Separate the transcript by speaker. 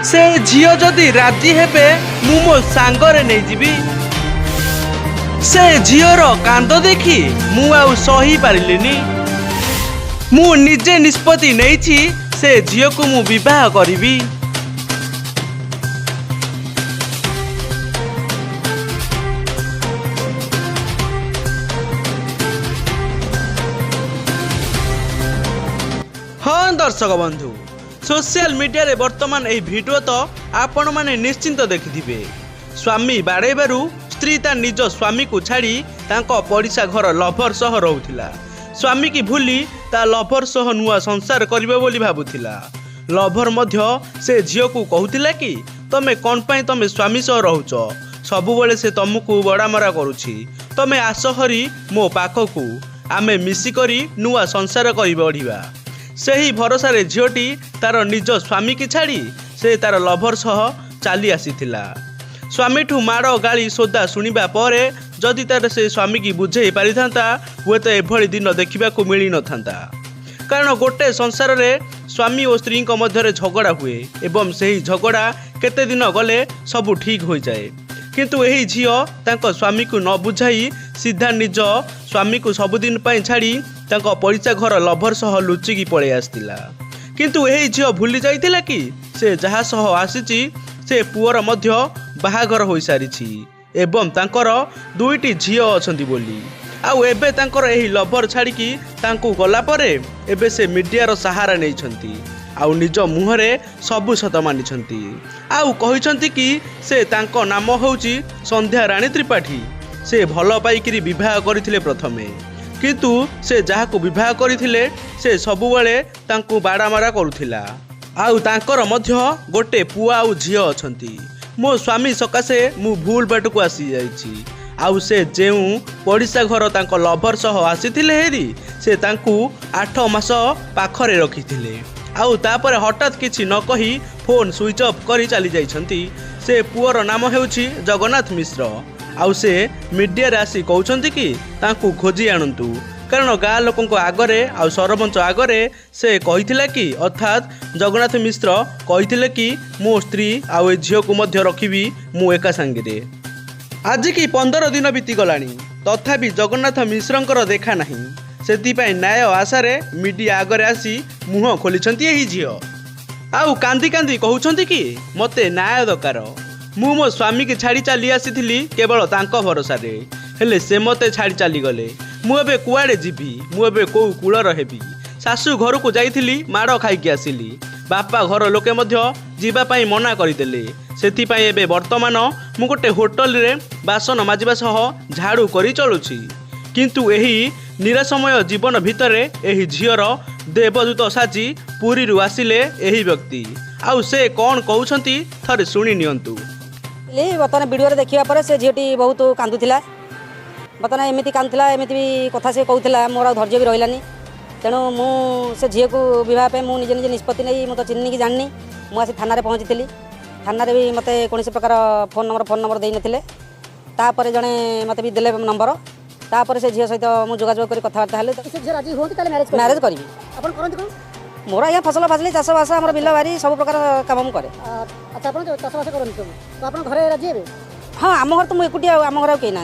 Speaker 1: से झियो जदि राजी हेबे मु मो सांगरे नहीं जीवी। से झियोर कांद देखी मु आउ सही पारिलिनी। मु निजे निष्पत्ति नेइछि से झियो को मु विवाह करिबी। हाँ दर्शक बंधु, सोशल मीडिया रे वर्तमान एही भिडियो तो आपण माने निश्चिंत देखिथिबे। स्वामी बाड़ेबारु स्त्री ता निज स्वामी को छाड़ी तांको पड़िसा घर लभर सह रहउथिला। स्वामी की भूली ता लभर सह नुआ संसार करिबे बोली भाबुथिला। लभर मध्य से झियो को कहूथिला कि तमे कोन पई तमे स्वामी सह रहउछ, सबु बेले से तुमको बड़ामरा करूछि, तमे आस हरी मो पाखकू, आमे मिसी करी नुआ संसार करि बढ़िबा। सही भरोसा रे झियोटी तार निज स्वामी की छाड़ी से तार लभर सह चली आसीथिला। स्वामी ठू माड़ गाली सोदा शुणिबा परे जदि तार से स्वामी की बुझे पारि थांता हुए तो एभली दिन देखा मिली न थांता। कारण गोटे संसार रे स्वामी और स्त्री मध्य झगड़ा हुए एवं सही झगड़ा केते दिन गले सब ठीक हो जाए। किंतु यही झियो तांको स्वामी को न बुझाई सीधा निज स्वामी को सबुदिन पाई छाड़ी तांको पड़िसा घर लभर सह लुचिकी पड़े आसतिला। किंतु यही झियो भूली जाइतिला कि से जहा सह आसीची से पुअर मध्य बाहाघर हो सारिछि एवं तांकर दुईटी झियो अछंती बोली। आउ एबे तांकर एही लभर छाड़िकी तांको गला परे एबे से मीडियार सहारा नेइछंती आउ निज मुहरे सबु सत मानिछंती। आउ कहिछंती कि से तांको नाम होउची संध्या राणी त्रिपाठी। से भल पाइकिरी विवाह करथिले प्रथमे, किंतु से जाहाको विवाह करथिले से सबुबेले तांको बाड़ामारा करुथिला। आउ तांकर मध्य गोटे पुआ आउ झियो अछंती। मो स्वामी सकाशे मु भूल बाट को आसी जाइछि। आउ से जेउ पड़िसा घर तांको लभर सह आसीथिले हेरी से तांको 8 मास पाखरे रखिथिले। आउ तापर हठात किछि न कही फोन स्विच ऑफ करी चली जाइछंती। से पुअर नाम हेउछि जगन्नाथ मिश्र। आउ से मीडिया रे आसी कहउछंती कि तांको खोजी आनंतु, कारण गाँ लोक आगरे आउ सरपंच आगरे से कहिथिला कि अर्थात जगन्नाथ मिश्र कहिथिले कि मो स्त्री आउ झियो को मध्य रखिबी मु एका संगे। आज की 15 दिन बीती गलानी तथापि जगन्नाथ मिश्रंकर देखा नहीं। सेतिपाई न्याय आशारे मीडिया आगरे आसी मुह खोलिछंती एही झियो। आउ कांदी कांदी कहउछंती कि मते न्याय दरकार। मु मो स्वामी की छाड़ी चली आसीथिली केवल तांको भरोसा रे, हेले से मते छाड़ी चली गले। मु एबे कुआडे जीवी, मु एबे को कूलर हेबी। सासू घर को जाइथिली माड़ खाइकी आसिली। बापा घर लोके मध्य जीवा पाई मना करदेले। सेतिपाई एबे वर्तमान मु गोटे होटल रे बासन माजिबा सह झाड़ू करी चलुछि। किंतु एही निराशमय जीवन भितरे एही झियर देवदूत साजी पुरी रु आसिले एही व्यक्ति। आउ से कौन कहउछंती थरे सुनी नियंतु।
Speaker 2: बर्तमान वीडियो देखा पर से झीटी बहुत कांदुला। बर्तमान एमती कांदुला एमती भी कथा से कहूला मोर धैर्य भी रही। तेणु से झील को बहुत मुझे निजे निष्पत्ति नहीं मुझे चिन्ह की जानी मुझे थाना पहुँची। थाना भी मत कौन प्रकार फोन नंबर दे नथिले। तापर जड़े मत भी देले नंबर। तापर से झील सहित मुझे जोगाजोग कर कथबार्ता मैरेज करी। मोर आज्ञा फसल फासली चाष बास आम बिल बारी सब प्रकार काम कै।
Speaker 3: अच्छा, चाष बास करते तो आप घर राजी हे?
Speaker 2: हाँ, आम घर तो मुझे एकुटिया आम घर कहीं ना।